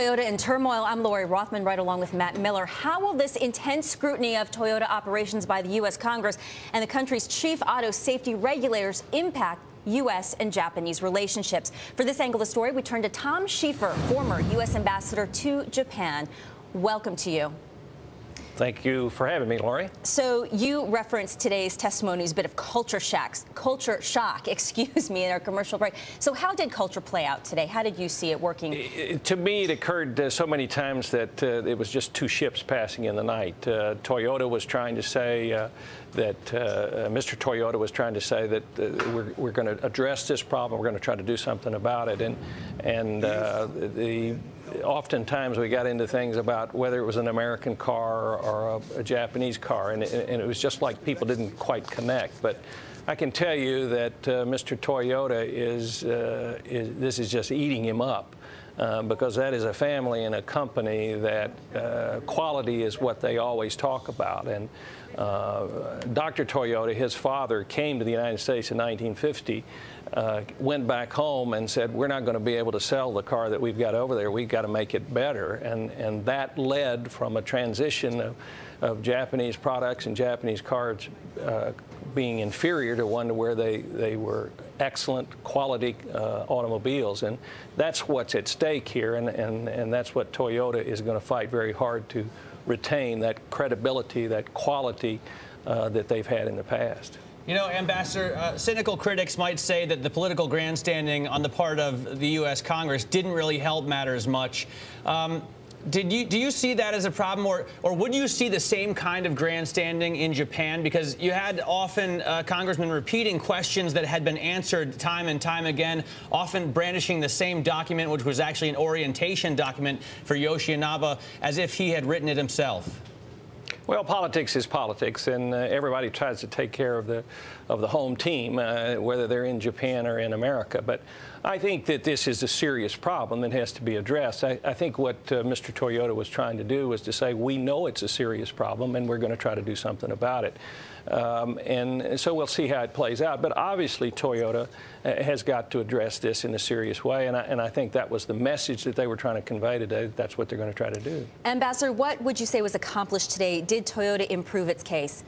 Toyota in turmoil. I'm Lori Rothman, right along with Matt Miller. How will this intense scrutiny of Toyota operations by the U.S. Congress and the country's chief auto safety regulators impact U.S. and Japanese relationships? For this angle of the story, we turn to Tom Schieffer, former U.S. ambassador to Japan. Welcome to you. Thank you for having me, Lori. So you referenced today's testimony as a bit of culture shock, in our commercial break. So how did culture play out today? How did you see it working? To me, it occurred so many times that it was just two ships passing in the night. Toyota was trying to say that Mr. Toyota was trying to say that we're going to address this problem. We're going to try to do something about it. Oftentimes we got into things about whether it was an American car or a Japanese car, and it was just like people didn't quite connect. But I can tell you that Mr. Toyota this is just eating him up. Because that is a family and a company that quality is what they always talk about. And Dr. Toyota, his father, came to the United States in 1950, went back home and said, we're not going to be able to sell the car that we've got over there. We've got to make it better. And that led from a transition of Japanese products and Japanese cars being inferior to one where they were excellent quality automobiles. And that's what's at stake here, and that's what Toyota is going to fight very hard to retain, that credibility, that quality that they've had in the past. You know, Ambassador, cynical critics might say that the political grandstanding on the part of the U.S. Congress didn't really help matters much. Do you see that as a problem, or would you see the same kind of grandstanding in Japan? Because you had often congressmen repeating questions that had been answered time and time again, often brandishing the same document, which was actually an orientation document for Yoshinabe, as if he had written it himself. Well, politics is politics, and everybody tries to take care of the home team, whether they're in Japan or in America. But I think that this is a serious problem that has to be addressed. I think what Mr. Toyota was trying to do was to say, we know it's a serious problem, and we're going to try to do something about it. And so we'll see how it plays out. But obviously, Toyota has got to address this in a serious way, and I think that was the message that they were trying to convey today. That's what they're going to try to do. Ambassador, what would you say was accomplished today? Did Toyota improve its case?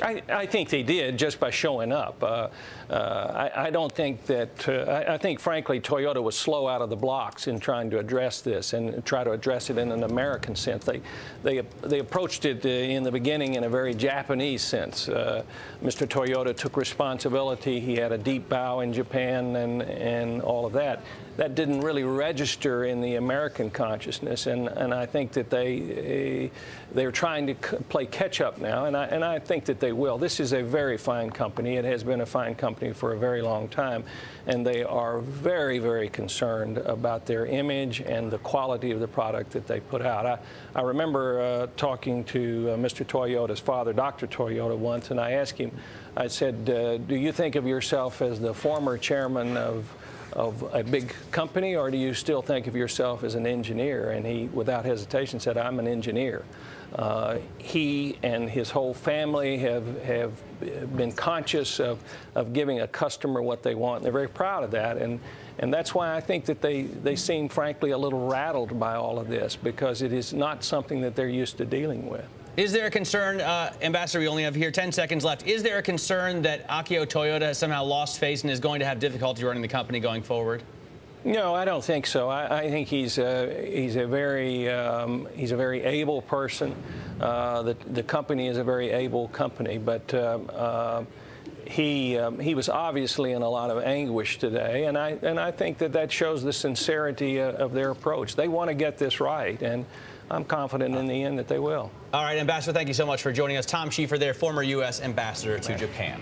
I think they did just by showing up. I don't think that I think, frankly, Toyota was slow out of the blocks in trying to address this and try to address it in an American sense. They approached it in the beginning in a very Japanese sense. Mr. Toyota took responsibility. He had a deep bow in Japan and all of that. That didn't really register in the American consciousness, and I think that they're trying to play catch-up now, and I think that they will. This is a very fine company. It has been a fine company for a very long time, and they are very, very concerned about their image and the quality of the product that they put out. I remember talking to Mr. Toyoda's father, Dr. Toyota, once, and I asked him, I said, do you think of yourself as the former chairman of a big company, or do you still think of yourself as an engineer? And he, without hesitation, said, I'm an engineer. He and his whole family have been conscious of giving a customer what they want. They're very proud of that, and that's why I think that they seem, frankly, a little rattled by all of this, because it is not something that they're used to dealing with. Is there a concern, Ambassador, we only have here 10 seconds left, is there a concern that Akio Toyoda has somehow lost face and is going to have difficulty running the company going forward? No, I don't think so. I think he's a very able person. The company is a very able company, but he was obviously in a lot of anguish today, and I think that shows the sincerity of their approach. They want to get this right, and I'm confident in the end that they will. All right, Ambassador, thank you so much for joining us. Tom Schieffer there, former U.S. ambassador to Japan.